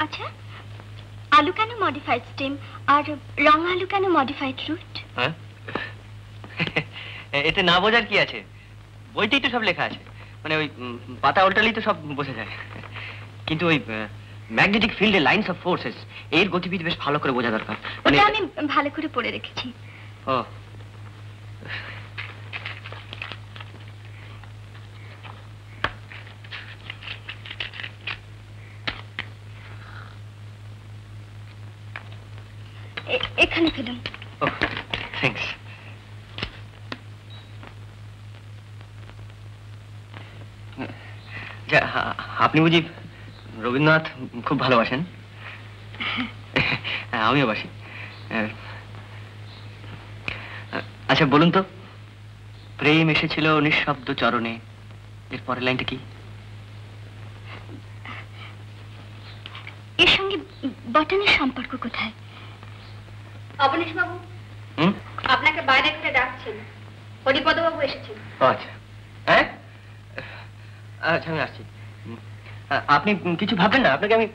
আচ্ছা, আলু কেন মডিফাইড স্টেম আর রং আলু কেন মডিফাইড রুট? হ্যাঁ, এতে না বোঝার কি আছে? বইতেই তো সব লেখা আছে। মানে ওই পাতা উল্টালেই তো সব বোঝা যায়। কিন্তু ওই ম্যাগনেটিক ফিল্ডে লাইনস অফ ফোর্সেস এর গতিবিধি বেশ ভালো করে বোঝা দরকার। ওটা আমি ভালো করে পড়ে রেখেছি। ও, এখানে ফেলুন। ও, থ্যাঙ্কস। আপনি বুঝি রবীন্দ্রনাথ খুব ভালোবাসেন? আমিও বাসি। আচ্ছা বলুন তো, প্রেম এসেছিল নিঃশব্দ চরণে, এর পরের লাইনটা কি? এর সঙ্গে বটানের সম্পর্ক কোথায়? অবনীশ বাবু, আপনাকে বাইরে থেকে ডাকছেন। হরিপদ বাবু এসেছেন। আচ্ছা, হ্যাঁ, আচ্ছা আমি আসছি। আপনি কিছু ভাববেন না, আপনাকে আমি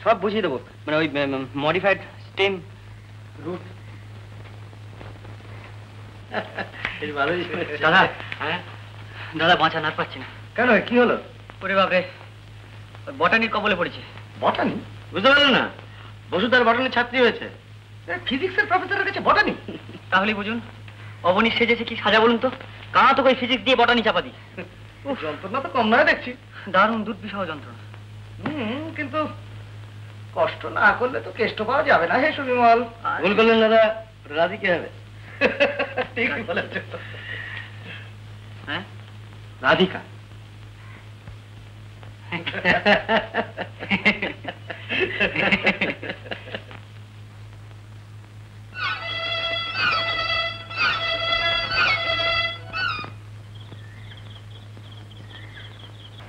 সব বুঝিয়ে দেবো। মানে ওই মডিফাইড স্টেম রুট। দাদা, হ্যাঁ দাদা, বাঁচা না পাচ্ছি না। কেন, কি হলো? ওরে বাপরে, বটানির কবলে পড়েছে। বটানি? বুঝতে পারলেন না? বসুধার বটানির ছাত্রী হয়েছে। ফিজিক্সের প্রফেসরের কাছে বটানি? তাহলে বুঝুন, অবনী সেজেছে কি সাজা বলুন তো। কানা তো ওই ফিজিক্স দিয়ে বটানি চাপা দিই। যন্ত্রণা তো কম নয় দেখছি। দারুণ দুর্বিষহ যন্ত্রণা। কিন্তু কষ্ট না করলে তো কেষ্ট পাওয়া যাবে না। হে সুবিমল, ভুল করলেন দাদা। রাজি কি হবে? ঠিক বলেছ। হ্যাঁ, রাধিকা।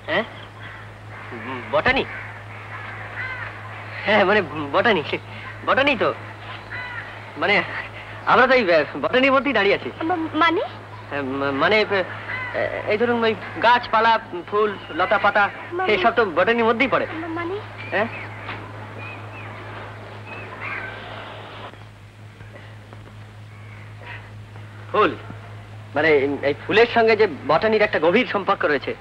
হ্যাঁ, বটানি? হ্যাঁ, মানে বটানি। বটানি তো মানে আমরা তো এই বটানির মধ্যেই দাঁড়িয়ে আছি। মানে? মানে এই ধরুন ওই গাছপালা, ফুল, লতা পাতা, এইসব তো বটানির মধ্যেই পড়ে। মানে? হ্যাঁ, ফুল মানে এই ফুলের সঙ্গে যে বটানির একটা গভীর সম্পর্ক রয়েছে,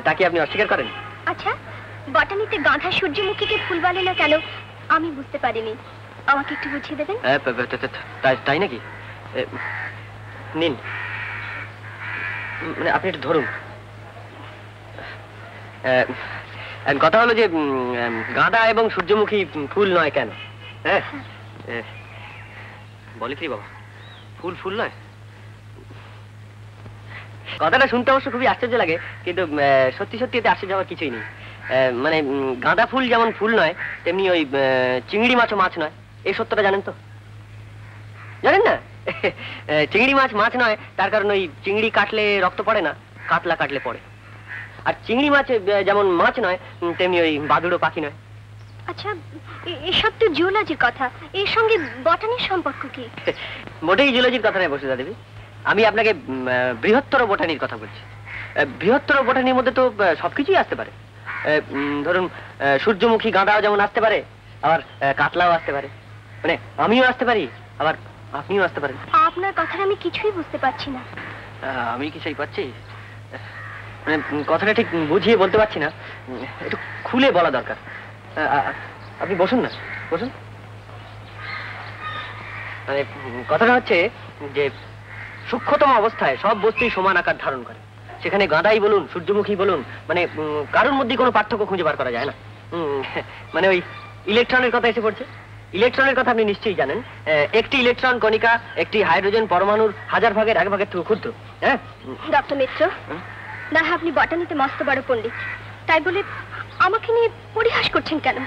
তা কি আপনি অস্বীকার করেন? আচ্ছা, বটানিতে গাঁধা সূর্যমুখীকে ফুল বলে না কেন আমি বুঝতে পারিনি। আমাকে একটু বুঝিয়ে দেবেন? তাই নাকি? নিন, মানে আপনি একটু ধরুন। কথা হলো যে গাঁদা এবং সূর্যমুখী ফুল নয় কেন? হ্যাঁ, বলে কি বাবা, ফুল ফুল নয়? কথাটা শুনতে অবশ্য খুবই আশ্চর্য লাগে, কিন্তু সত্যি সত্যি এতে আশ্চর্য হওয়ার কিছুই নেই। মানে গাঁদা ফুল যেমন ফুল নয়, তেমনি ওই চিংড়ি মাছও মাছ নয়। এই সত্যটা জানেন তো? জানেন না? চিংড়ি মাছ মাছ নয়, তার কারণ ওই চিংড়ি কাটলে রক্ত পড়ে না, কাতলা কাটলে পড়ে। আর চিংড়ি মাছ যেমন মাছ নয়, তেমনি ওই বাদুড়ো পাখি নয়। আচ্ছা, এসব তো জিওলজির কথা, এর সঙ্গে বটানির সম্পর্ক কি? মোটেই জিওলজির কথা নয় বসুধা দেবী, আমি আপনাকে বৃহত্তর বোটানির কথা বলছি। বৃহত্তর বোটানির মধ্যে তো সবকিছুই আসতে পারে। ধরুন সূর্যমুখী গাঁদাও যেমন আসতে পারে, আবার কাতলাও আসতে পারে। মানে আমিও আসতে পারি, আবার আপনিও আসতে পারেন। আপনার কথাটা আমি কিছুই বুঝতে পারছি না। আমি কিছুই পাচ্ছি মানে কথাটা ঠিক বুঝিয়ে বলতে পারছি না, একটু খুলে বলা দরকার। আপনি বসুন না, বসুন। মানে কথাটা হচ্ছে যে সূক্ষ্মতম অবস্থায় সব বস্তুই সমান আকার ধারণ করে। সেখানে গাঁদাই বলুন, সূর্যমুখী বলুন, মানে কারোর মধ্যে কোনো পার্থক্য খুঁজে বার করা যায় না। মানে ওই ইলেকট্রনের কথা এসে পড়ছে। ইলেকট্রনের কথা আপনি নিশ্চয়ই জানেন। একটি ইলেকট্রন কণিকা একটি হাইড্রোজেন পরমাণুর 1000 ভাগের 1 ভাগের থেকে ক্ষুদ্র। হ্যাঁ ডক্টর মিত্র, না আপনি বটানিতে মস্ত বড় পণ্ডিত, তাই বলে আমাকে নিয়ে পরিহাস করছেন কেন?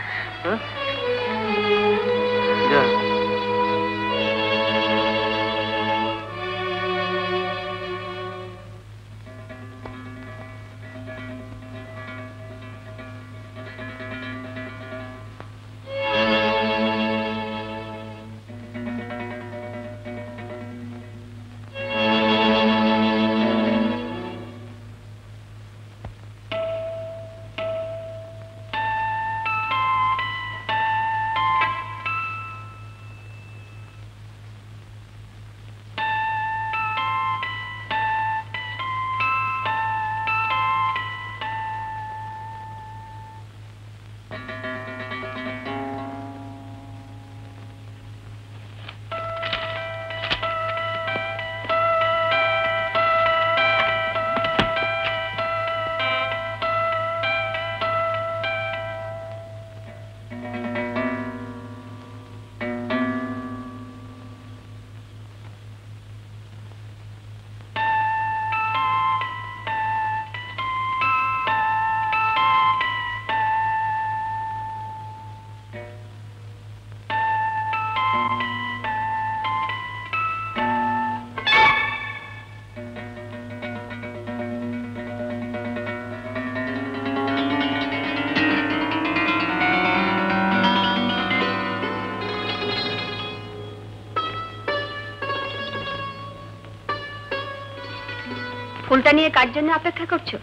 ফুলটা নিয়ে কার জন্য অপেক্ষা করছো?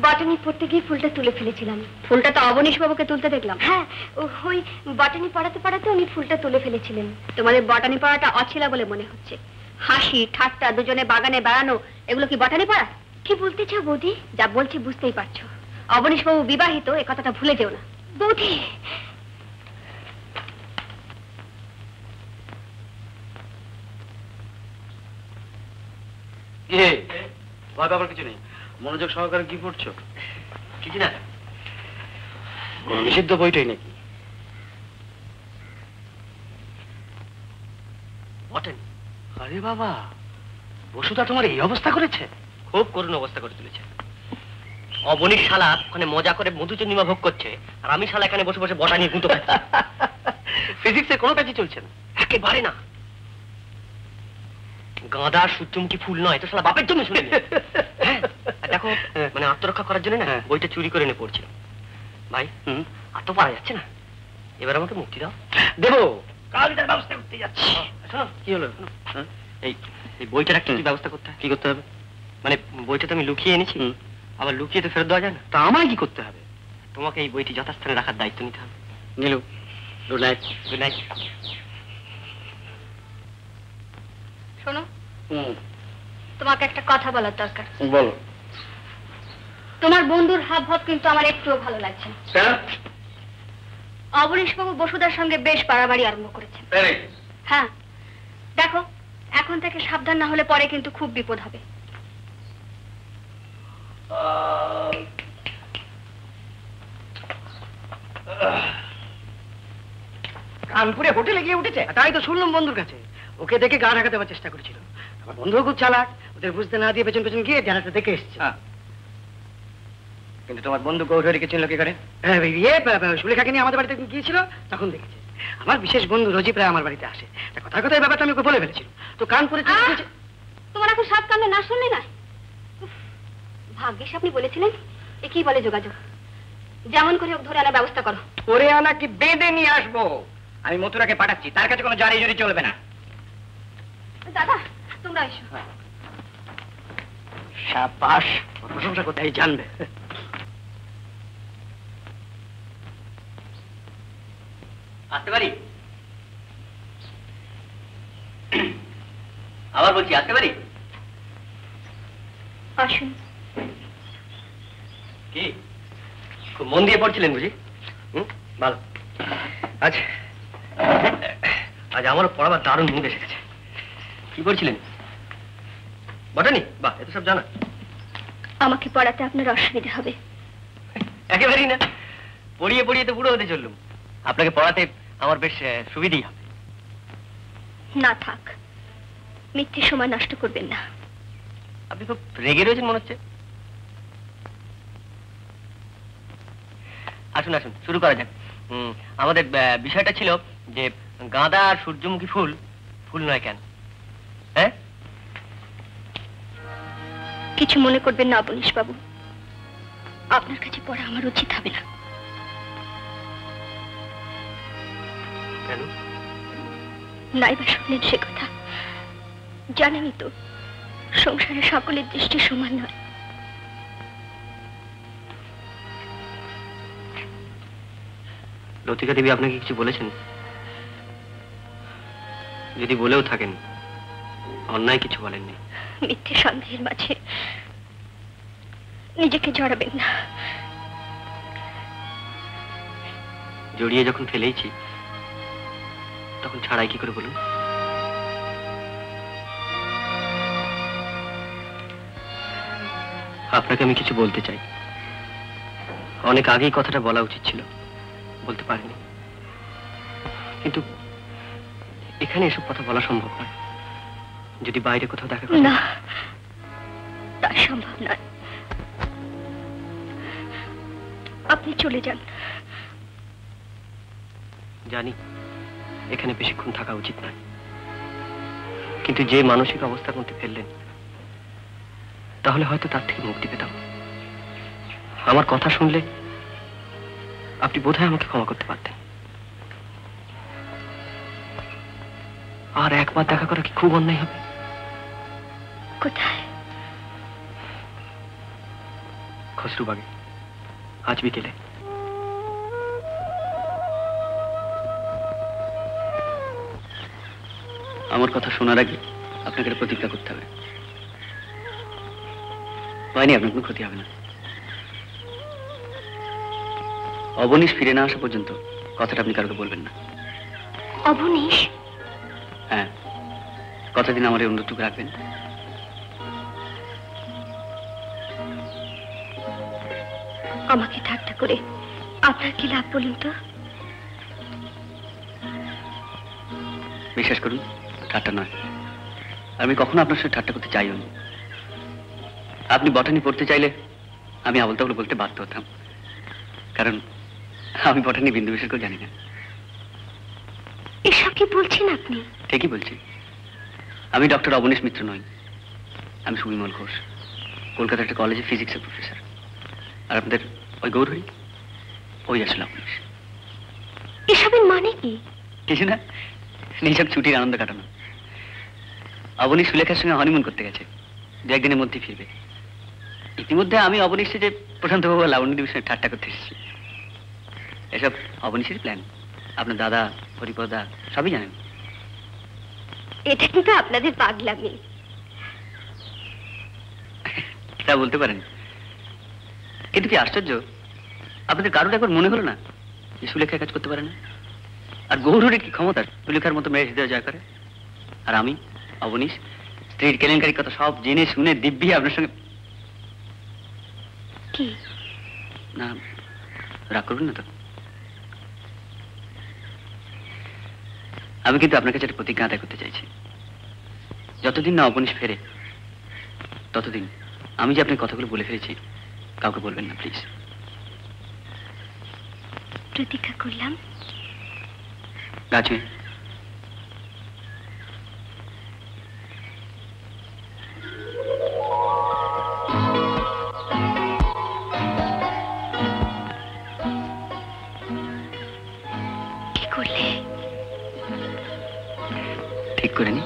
বটানি পড়তে গিয়ে ফুলটা তুলে ফেলেছিলাম। ফুলটা তো অবনীশ বাবুকে তুলতে দেখলাম। হ্যাঁ, ওই বটানি পড়াতে পড়াতে উনি ফুলটা তুলে ফেলেছিলেন। তোমাদের বটানি পড়াটা অছিলা বলে মনে হচ্ছে। হাসি ঠাট্টা, দুজনে বাগানে বেড়ানো, এগুলো কি বটানি পড়া? কি বলতে চাও বৌদি? যা বলছি বুঝতেই পারছো। অবনীশ বাবু বিবাহিত, এ কথাটা ভুলে যেও না। বৌদি, ভয় পাবার কিছু নেই, মনোযোগ সহকারে কি পড়ছো? কিছু না, নিষিদ্ধ বইটাই নাকি? বটেনি? আরে বাবা, বসুদা তোমার এই অবস্থা করেছে? খুব করুণ অবস্থা করে তুলেছে। অবনীশ শালা ওখানে মজা করে মধুচন্দ্রিমা ভোগ করছে, আর আমি শালা এখানে বসে বসে বটা নিয়ে গুঁতো খাচ্ছি। ফিজিক্সের কোনো কাজই চলছে না, একেবারে না। গাঁদা সূর্যমুখী ফুল নয়, তো শালা বাপের জন্য শুনে দেখো, মানে আত্মরক্ষা করার জন্য না বইটা চুরি করে এনে পড়ছিলাম। ভাই, আর তো পারা যাচ্ছে না, এবার আমাকে মুক্তি দাও। দেবো, কালটার ব্যবস্থা করতে যাচ্ছি। শোনো, কি হলো? এই বইটার একটা ব্যবস্থা করতে হবে। কি করতে হবে? মানে বইটা তো আমি লুকিয়ে এনেছি, আবার লুকিয়ে তো ফেরত দেওয়া যায় না। তা আমায় কি করতে হবে? তোমাকে এই বইটি যথাস্থানে রাখার দায়িত্ব নিতে হবে। Nilu, good night. Good night. শোনো, তোমাকে একটা কথা বলার দরকার। বলো। তোমার বন্ধুর হাব ভাব কিন্তু আমার একটুও ভালো লাগছে না। অবনীশ বাবু বসুদার সঙ্গে বেশ বাড়াবাড়ি আরম্ভ করেছেন। হ্যাঁ, দেখো, এখন থেকে সাবধান না হলে পরে কিন্তু খুব বিপদ হবে। কানপুরে হোটেলে গিয়ে উঠেছে, তাই তো শুনলাম বন্ধুর কাছে। ওকে দেখে গা ঢাকা দেওয়ার চেষ্টা করেছিল। আমার বন্ধুও খুব চালাক, ওদের বুঝতে না দিয়ে পেছন পেছন গিয়ে জানাতে দেখে এসছে। কিন্তু তোমার বন্ধু গৌরীকে চিনল কি করে? সুলেখাকে নিয়ে আমাদের বাড়িতে গিয়েছিল, তখন দেখেছে। আমার বিশেষ বন্ধু রোজি প্রায় আমার বাড়িতে আসে, কথা কথায় ব্যাপারটা আমি ওকে বলে ফেলেছিল। তো কানপুরে তোমার এখন সাত কানে না শুনলে না? ভাগ্যিস আপনি বলেছিলেন। এ কি বলে যোগাযোগ? যেমন করে ওকে ধরে আনার ব্যবস্থা করো। ধরে আনা কি বেঁধে নিয়ে আসবো? আমি মথুরাকে পাঠাচ্ছি, তার কাছে কোনো জারি জুরি চলবে না। দাদা, তোমরা এসো। শাবাশ, প্রশংসা কোথায় জানবে। আসতে পারি? আবার বলছি, আসতে পারি? আসুন। কি খুব মন দিয়ে পড়ছিলেন বুঝি? ভালো। আজ আমারও পড়াবার দারুণ মুড এসে গেছে। কি পড়ছিলেন? বটানি? বাহ, এত সব জানা। আমাকে পড়াতে আপনার অসুবিধা হবে? একেবারেই না, পড়িয়ে পড়িয়ে তো বুড়ো হতে চললুম। আপনাকে পড়াতে আমার বেশ সুবিধেই হবে। না থাক, মিথ্যে সময় নষ্ট করবেন না। আপনি খুব রেগে রয়েছেন মনে হচ্ছে। আসুন আসুন, শুরু করা যাক। আমাদের বিষয়টা ছিল যে গাঁদা আর সূর্যমুখী ফুল ফুল নয় কেন? হ্যাঁ, কিছু মনে করবেন না অবনীশ বাবু, আপনার কাছে পড়া আমার উচিত হবে না। কেন? নাইবা শুনলেন সে কথা? জানেনই তো, সংসারে সকলের দৃষ্টি সমান নয়। লতিকা দেবী আপনাকে কিছু বলেছেন? যদি বলেও থাকেন, অন্যায় কিছু বলেননি। মিথ্যে সন্দেহের মাঝে নিজেকে জড়াবেন না। জড়িয়ে যখন ফেলেইছি, তখন ছাড়াই কি করে বলুন? আপনাকে আমি কিছু বলতে চাই। অনেক আগেই কথাটা বলা উচিত ছিল, বলতে পারিনি। কিন্তু এখানে এসব কথা বলা সম্ভব নয়। যদি বাইরে কোথাও দেখা না, তা সম্ভব নয়। আপনি চলে যান। জানি এখানে বেশিক্ষণ থাকা উচিত নয়, কিন্তু যে মানসিক অবস্থার মধ্যে ফেললেন, তাহলে হয়তো তার থেকে মুক্তি পেতাম। আমার কথা শুনলে আপনি বোধহয় আমাকে ক্ষমা করতে পারতেন। আর একবার দেখা করা কি খুব অন্যায় হবে? কোথায়? খসরুবাগে আজ বিকেলে। আমার কথা শোনার আগে আপনাকে একটা প্রতিজ্ঞা করতে হবে। হয়নি, আপনার কোনো ক্ষতি হবে না। অবনীশ ফিরে না আসা পর্যন্ত কথাটা আপনি কারোকে বলবেন না। অবনীশ? হ্যাঁ, কতদিন আমার এই অনুরোধটুকু রাখবেন? আমাকে ঠাট্টা করে আপনার কি লাভ বলুন তো? বিশ্বাস করুন, ঠাট্টা নয়। আমি কখনো আপনার সাথে ঠাট্টা করতে চাইও না। আপনি বটানি পড়তে চাইলে আমি আবল তাবল বলতে বাধ্য হতাম, কারণ আমি বটানি বিন্দু বিশেষ করে জানি না। এসব কি বলছেন আপনি? ঠিকই বলছি। আমি ডক্টর অবনীশ মিত্র নই, আমি সুবিমল ঘোষ, কলকাতার একটা কলেজে ফিজিক্সের প্রফেসর। আর আপনাদের ওই গৌরী, ওই আসলে অবনীশ। এসবের মানে কি? কিছু না, নিজের ছুটির আনন্দ কাটানো। অবনীশ সুলেখার সঙ্গে হনিমুন করতে গেছে, দু একদিনের মধ্যে ফিরবে। ইতিমধ্যে আমি অবনীশে যে প্রশান্ত বাবু লাবণ্যের বিষয়ে ঠাট্টা করতে এসেছি। এসব অবনীশের প্ল্যান। আপনার দাদা, হরিপদা সবই জানেন। এটা কিন্তু আপনাদের পাগলামি। তা বলতে পারেন, কিন্তু কি আশ্চর্য, আপনাদের কারোর একবার মনে হলো না যে সুলেখা কাজ করতে পারে না? আর গৌরীর কি ক্ষমতা সুলেখার মতো মেয়ে হৃদয় জয় করে? আর আমি অবনীশ স্ত্রীর কেলেঙ্কারির কথা সব জেনে শুনে দিব্যি আপনার সঙ্গে। কি না, রাগ করবেন না তো? আমি কিন্তু আপনার কাছে একটা প্রতিজ্ঞা আদায় করতে চাইছি। যতদিন না অবনীশ ফেরে, ততদিন আমি যে আপনার কথাগুলো বলে ফেলেছি কাউকে বলবেন না, প্লিজ। প্রতীক্ষা করলাম। গাছে কি করলে? ঠিক করে নি।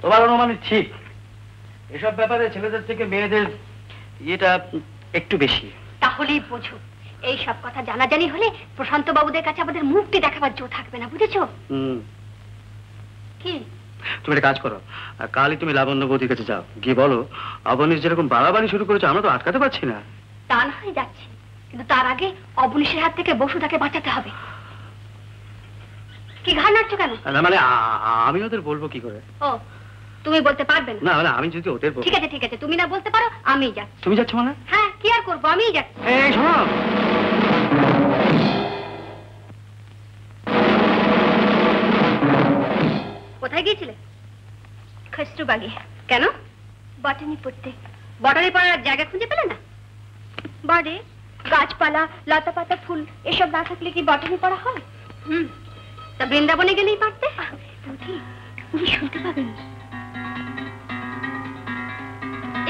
তোমার অনুমান ঠিক। এসব ব্যাপারে ছেলেদের থেকে মেয়েদের ইয়েটা একটু বেশি। তাহলেই বোঝো, এই সব কথা জানাজানি হলে প্রশান্ত বাবুদের কাছে আমাদের মুক্তি দেখাবার জো থাকবে না, বুঝেছো? কি তুমি একটা কাজ করো, আর কালই তুমি লাবণ্য বৌদির কাছে যাও, গিয়ে বলো অবনীশ যেরকম বাড়াবাড়ি শুরু করেছে আমরা তো আটকাতে পারছি না। তা না হয়ে যাচ্ছে, কিন্তু তার আগে অবনীশের হাত থেকে বসুদাকে বাঁচাতে হবে। কি ঘাড় নাড়ছো কেন? না মানে আমি ওদের বলবো কি করে? ও, তুমি বলতে পারবে না? না মানে আমি যদি ওদের ঠিক আছে ঠিক আছে, তুমি না বলতে পারো, আমিই যাচ্ছি। তুমি যাচ্ছ মানে? হ্যাঁ, কি আর করবো, আমিই যাচ্ছি। এই শোনো, কোথায় গিয়েছিলে? খসরুবাগে। কেন? বটানি পড়তে। বটানি পড়ার জায়গা খুঁজে পেলে না? বাড়ি, গাছপালা, লতা পাতা, ফুল এসব না থাকলে কি বটানি পড়া হয়? তা বৃন্দাবনে গেলেই পারতে। উনি শুনতে পাবেন।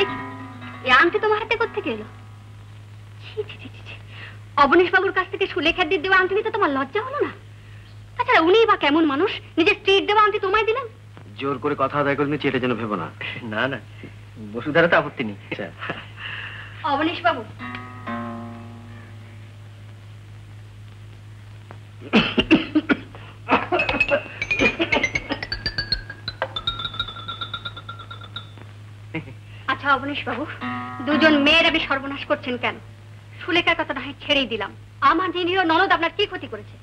এই আংটি তোমার হাতে কোত্থেকে এলো? অবনীশ বাবুর কাছ থেকে সুলেখার দিয়ে দেওয়া আংটি নিতে তোমার লজ্জা হলো না? তাছাড়া উনিই বা কেমন মানুষ, নিজের স্ত্রীর দেওয়া আংটি তোমায় দিলেন? জোর করে কথা আদায় করে নিচ্ছি এটা যেন ভেবো না। না না, বসুধারা তো আপত্তি নেই। অবনীশ বাবু, আচ্ছা অবনীশ বাবু, দুজন মেয়ের আপনি সর্বনাশ করছেন কেন? সুলেখার কথা না হয় ছেড়েই দিলাম, আমার যে নিরীহ ননদ আপনার কি ক্ষতি করেছে?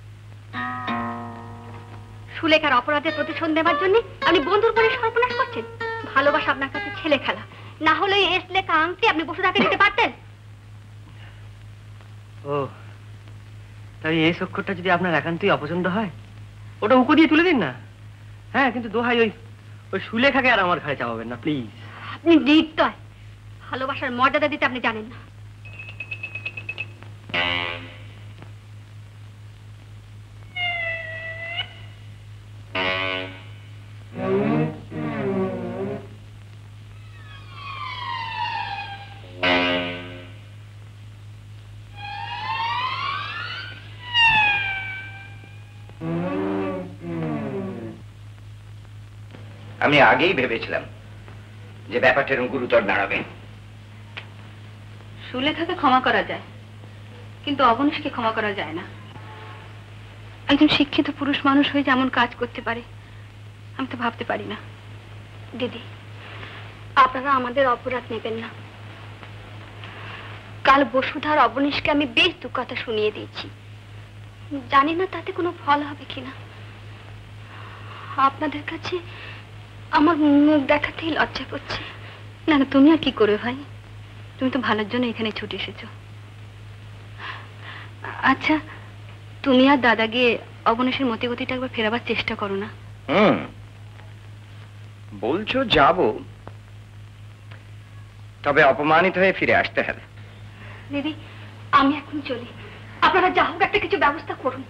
সুলেখার অপরাধের প্রতিশোধ নেবার জন্য আপনি বন্ধুর পরে সর্বনাশ করছেন। ভালোবাসা আপনার কাছে ছেলে খেলা, না হলে এস লেখা আংটি আপনি বসুধাকে দিতে পারতেন। ও, তাই এই অক্ষরটা যদি আপনার একান্তই অপছন্দ হয়, ওটা উকো দিয়ে তুলে দিন না। হ্যাঁ, কিন্তু দোহাই ওই সুলেখাকে আর আমার ঘাড়ে চাপাবেন না, প্লিজ। আপনি নির্দয়, ভালোবাসার মর্যাদা দিতে আপনি জানেন না। আমি আগেই ভেবেছিলাম যে ব্যাপারটা এরকম গুরুতর দাঁড়াবে। সুলেখাকে ক্ষমা করা যায়, কিন্তু অবনীশকে ক্ষমা করা যায় না। একজন শিক্ষিত পুরুষ মানুষ হয়ে যেমন কাজ করতে পারে আমি তো ভাবতে পারি না। দিদি, আপনারা আমাদের অপরাধ নেবেন না। কাল বসুধার অবনীশকে আমি বেশ দু কথা শুনিয়ে দিয়েছি, জানি না তাতে কোনো ফল হবে কিনা। আপনাদের কাছে আমার মুখ দেখাতেই লজ্জা করছে। না না, তুমি আর কি করবে ভাই, তুমি তো ভালোর জন্য এখানে ছুটে এসেছো। আচ্ছা, তুমি আর দাদা গিয়ে অবনীশের মতিগতিটা একবার ফেরাবার চেষ্টা করো না। বলছো যাব, তবে অপমানিত হয়ে ফিরে আসতে হবে। দিদি, আমি এখন চলি, আপনারা যা হোক একটা কিছু ব্যবস্থা করুন।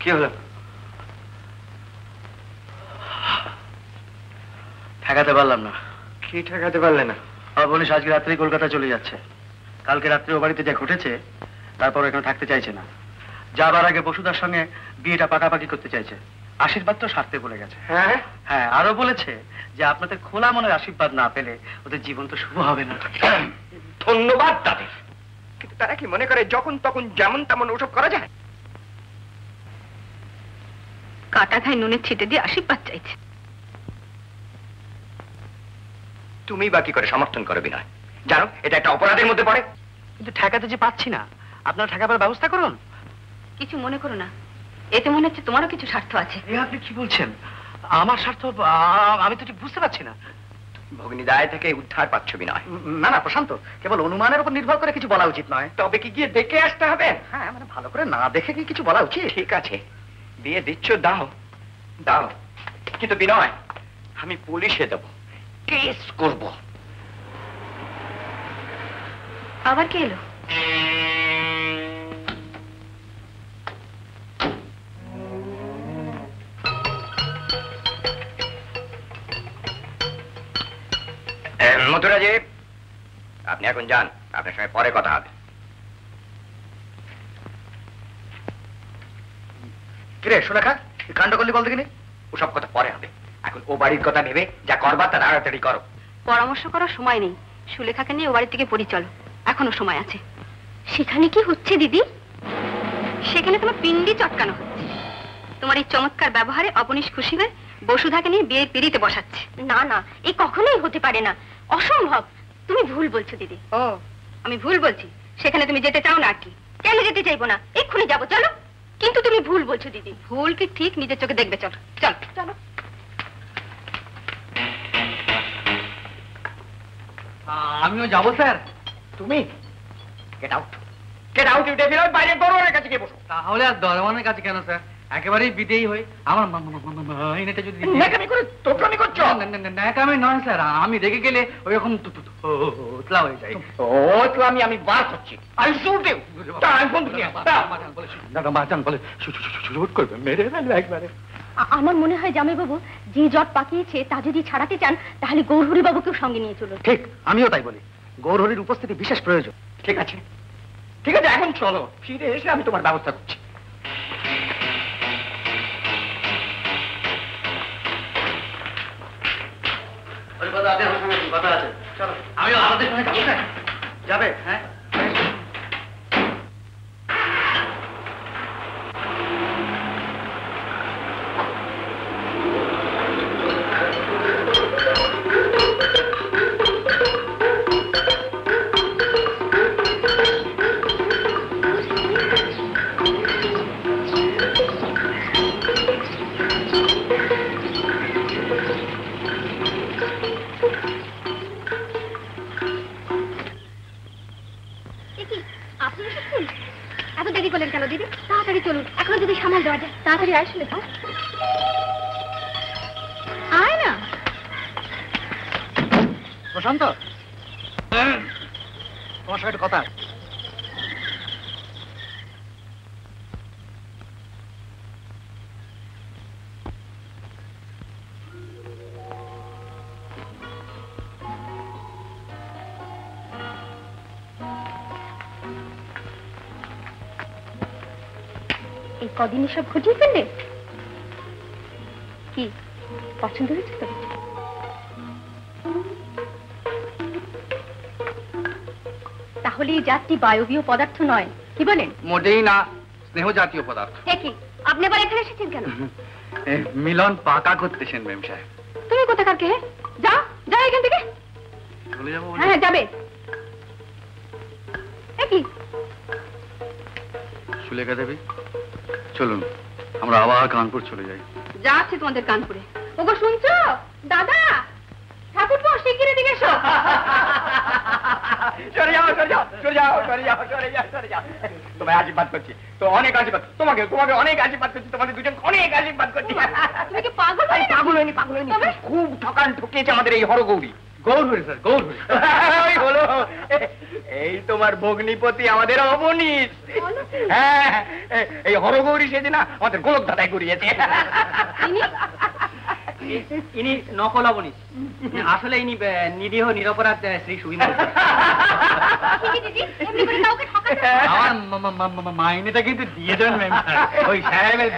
কি হলো? ঠেকাতে পারলাম না। কি ঠেকাতে পারলে না? অবনীশ আজকে রাত্রেই কলকাতা চলে যাচ্ছে। কালকে রাত্রে ও বাড়িতে যা ঘটেছে তারপর এখানে থাকতে চাইছে না। যাবার আগে বসুদার সঙ্গে বিয়েটা পাকাপাকি করতে চাইছে। আশীর্বাদ তো সারতে বলে গেছে। হ্যাঁ হ্যাঁ, আরো বলেছে যে আপনাদের খোলা মনের আশীর্বাদ না পেলে ওদের জীবন তো শুভ হবে না। ধন্যবাদ তাদের, কিন্তু তারা কি মনে করে যখন তখন যেমন তেমন ওসব করা যায়? কাটা খায় নুনের ছিটে দিয়ে আশীর্বাদ চাইছে। তুমি বা কি করে সমর্থন করো বিনয়? জানো এটা একটা অপরাধের মধ্যে পড়ে। কিন্তু ঠেকাতে যে পাচ্ছি না, আপনারা ঠেকাবার ব্যবস্থা করুন। কিছু মনে করো না, এতে মনে হচ্ছে তোমারও কিছু স্বার্থ আছে। এ আপনি কি বলছেন? আমার স্বার্থ আমি তো ঠিক বুঝতে পারছি না। ভগিনী দায় থেকে উদ্ধার পাচ্ছ বিনয়। না না প্রশান্ত, কেবল অনুমানের উপর নির্ভর করে কিছু বলা উচিত নয়। তবে কি গিয়ে দেখে আসতে হবে? হ্যাঁ, মানে ভালো করে না দেখে কি কিছু বলা উচিত? ঠিক আছে, বিয়ে দিচ্ছ দাও দাও, কিন্তু বিনয় আমি পুলিশে দেব, কেস করব। আবার কে এলো? মথুরাজি, আপনি এখন যান, আপনার সঙ্গে পরে কথা হবে। কিরে সুলেখা, কাণ্ড করলি বলতে গেলি? ওসব কথা পরে হবে, এখন ও বাড়ির কথা ভেবে যা করবার তা তাড়াতাড়ি করো। পরামর্শ করার সময় নেই, সুলেখাকে নিয়ে ও বাড়ি থেকে পরিচল, এখনো সময় আছে। সেখানে কি হচ্ছে দিদি? সেখানে তোমার পিন্ডি চটকানো হচ্ছে। তোমার এই চমৎকার ব্যবহারে অবনীশ খুশি হয়ে বসুধাকে নিয়ে বিয়ে পিড়িতে বসাচ্ছে। না না, এই কখনোই হতে পারে না, অসম্ভব। তুমি ভুল বলছো দিদি। ও, আমি ভুল বলছি? সেখানে তুমি যেতে চাও না আর কি? কেন যেতে চাইবো না, এক্ষুনি যাবো, চলো। কিন্তু তুমি ভুল বলছো দিদি। ভুল কি ঠিক নিজের চোখে দেখবে, চলো চলো চলো। আমিও যাবো স্যার। তুমি গেট আউট, গেট আউট, উঠে ফেরো, বাইরে দরওয়ানের কাছে গিয়ে বসো। তাহলে আর দরওয়ানের কাছে কেন স্যার? একেবারেই বিদেয়ী হই। আমার মাইনেটা যদি ন্যাকামি করে তোপলামি করছো? ন্যাকামি নয় স্যার, আমি রেগে গেলে ওইরকম তোতলা হয়ে যায়। ও তো আমি বার করছি, আই শুট ইউ। তাই বন্ধু নিয়ে দাদা মাচান বলে শুট করবে, মেরে ফেলবে একবারে। আমার মনে হয় জামাইবাবু যে জট পাকিয়েছে তা যদি ছাড়াতে চান তাহলে গৌরহরি বাবুকেও সঙ্গে নিয়ে চলুন। ঠিক, আমিও তাই বলি। গৌরহরির উপস্থিতি বিশেষ প্রয়োজন। ঠিক আছে, ঠিক আছে, এখন চলো, ফিরে এসে আমি তোমার ব্যবস্থা করছি। কথা আছে, চলো। আমিও আমাদের সঙ্গে যাবো স্যার। যাবে? হ্যাঁ। তাড়াতাড়ি আয় সুলেখা, আয় না। প্রশান্ত, তোমার সঙ্গে একটা কথা। এই কদিনে সব ঘটিয়ে ফেললে? কি পছন্দ হয়েছে তো? তাহলে এই যাত্রী বায়বীয় পদার্থ নয়, কি বলেন? মোটেই না, স্নেহ জাতীয় পদার্থ। কি আপনি আবার এখানে এসেছেন কেন? মিলন পাকা করতেছেন মেম সাহেব। তুমি কোথাকার কে? যাও যাও এখান থেকে। চলে যাবো? হ্যাঁ যাবে। কি সুলেখা দেবী, চলুন আমরা আবার কানপুর চলে যাই। যাচ্ছে তোমাদের কানপুরে। ওগো শুনছো দাদা, ঠাকুরপো শিগগির এদিকে এসো। সরে যাও, সরে যাও, সরে যাও, সরে যাও, সরে যাও, সরে যাও। তোমায় আশীর্বাদ করছি, তো অনেক আশীর্বাদ, তোমাকে তোমাকে অনেক আশীর্বাদ করছি, তোমাদের দুজন অনেক আশীর্বাদ করছি। তুমি কি পাগল হয়ে গেছো? পাগল হয়নি, পাগল হয়নি, খুব ঠকান ঠকিয়েছে আমাদের এই হরগৌরী। গৌরহরি স্যার, গৌরহরি। ওই হলো, এই তোমার ভগ্নিপতি আমাদের অবনীশ। হ্যাঁ, এই হরগৌরী সেদিন না আমাদের গোলক দাদাই করিয়েছে। ইনি নকল অবনীশ, আসলে ইনি নিরীহ নিরপরাধ শ্রী সুবিন্দর। আমার মাইনেটা কিন্তু দিয়ে দেন ম্যাম, ওই সাহেবের